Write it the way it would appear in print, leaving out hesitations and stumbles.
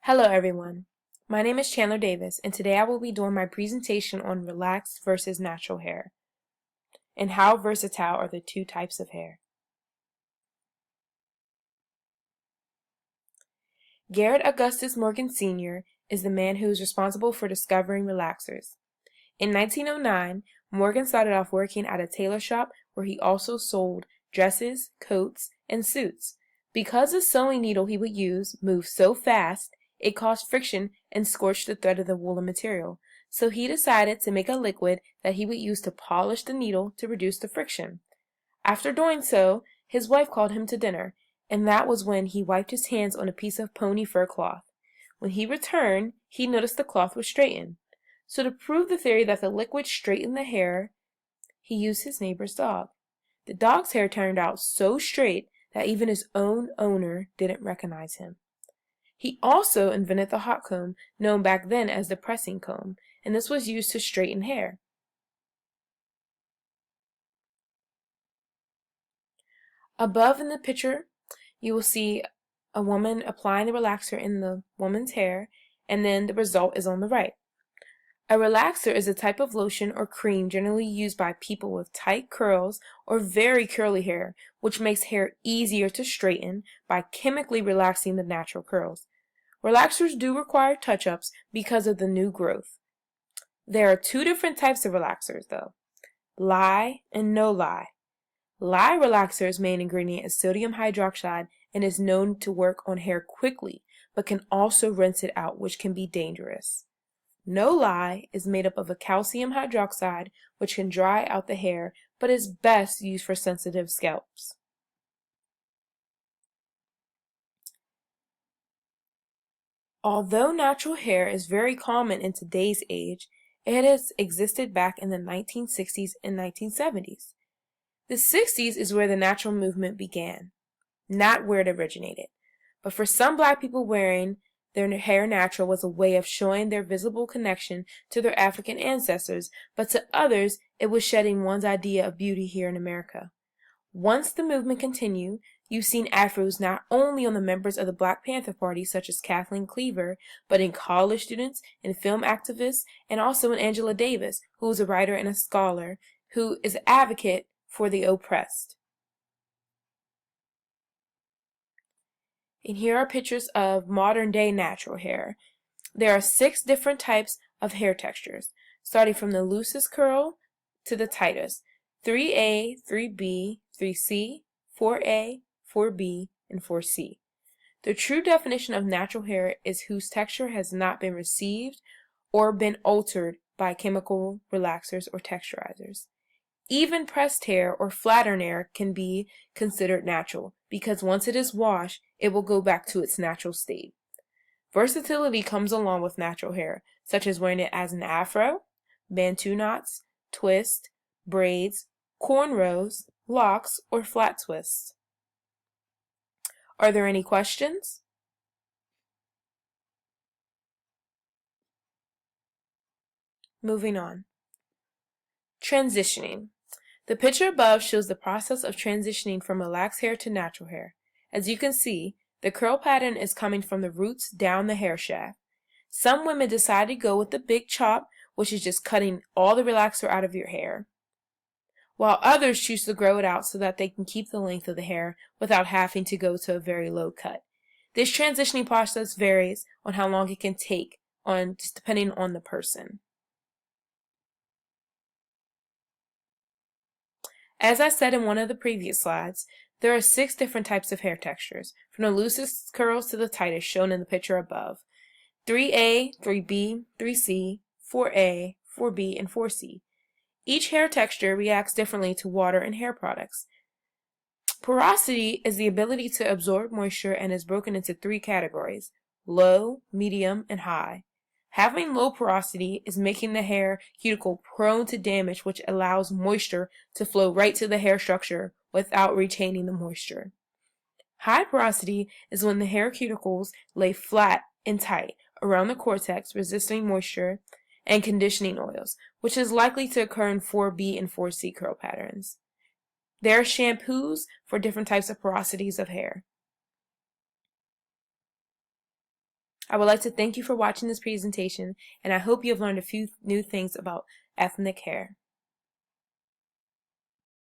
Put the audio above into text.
Hello everyone, my name is Chandler Davis and today I will be doing my presentation on relaxed versus natural hair and how versatile are the two types of hair. Garrett Augustus Morgan Sr. is the man who is responsible for discovering relaxers. In 1909, Morgan started off working at a tailor shop where he also sold dresses, coats, and suits. Because the sewing needle he would use moved so fast, it caused friction and scorched the thread of the woolen material. So he decided to make a liquid that he would use to polish the needle to reduce the friction. After doing so, his wife called him to dinner, and that was when he wiped his hands on a piece of pony fur cloth. When he returned, he noticed the cloth was straightened. So to prove the theory that the liquid straightened the hair, he used his neighbor's dog. The dog's hair turned out so straight that even his own owner didn't recognize him. He also invented the hot comb, known back then as the pressing comb, and this was used to straighten hair. Above in the picture, you will see a woman applying the relaxer in the woman's hair, and then the result is on the right. A relaxer is a type of lotion or cream generally used by people with tight curls or very curly hair, which makes hair easier to straighten by chemically relaxing the natural curls. Relaxers do require touch-ups because of the new growth. There are two different types of relaxers though, lye and no lye. Lye relaxer's main ingredient is sodium hydroxide and is known to work on hair quickly, but can also rinse it out, which can be dangerous. No lye is made up of a calcium hydroxide, which can dry out the hair, but is best used for sensitive scalps. Although natural hair is very common in today's age, it has existed back in the 1960s and 1970s. The 60s is where the natural movement began, not where it originated. But for some black people, wearing their hair natural was a way of showing their visible connection to their African ancestors, but to others, it was shedding one's idea of beauty here in America. Once the movement continued, you've seen afros not only on the members of the Black Panther Party, such as Kathleen Cleaver, but in college students, in film activists, and also in Angela Davis, who is a writer and a scholar who is an advocate for the oppressed. And here are pictures of modern-day natural hair. There are 6 different types of hair textures, starting from the loosest curl to the tightest. 3A, 3B, 3C, 4A, 4B, and 4C. The true definition of natural hair is whose texture has not been received or been altered by chemical relaxers or texturizers. Even pressed hair or flattern hair can be considered natural because once it is washed, it will go back to its natural state. Versatility comes along with natural hair, such as wearing it as an afro, bantu knots, twist, braids, cornrows, locks, or flat twists. Are there any questions? Moving on. Transitioning. The picture above shows the process of transitioning from relaxed hair to natural hair. As you can see, the curl pattern is coming from the roots down the hair shaft. Some women decide to go with the big chop, which is just cutting all the relaxer out of your hair, while others choose to grow it out so that they can keep the length of the hair without having to go to a very low cut. This transitioning process varies on how long it can take, just depending on the person. As I said in one of the previous slides, there are 6 different types of hair textures, from the loosest curls to the tightest shown in the picture above. 3A, 3B, 3C, 4A, 4B, and 4C. Each hair texture reacts differently to water and hair products. Porosity is the ability to absorb moisture and is broken into 3 categories: low, medium, and high. Having low porosity is making the hair cuticle prone to damage, which allows moisture to flow right to the hair structure without retaining the moisture. High porosity is when the hair cuticles lay flat and tight around the cortex, resisting moisture and conditioning oils, which is likely to occur in 4B and 4C curl patterns. There are shampoos for different types of porosities of hair. I would like to thank you for watching this presentation, and I hope you have learned a few new things about ethnic hair.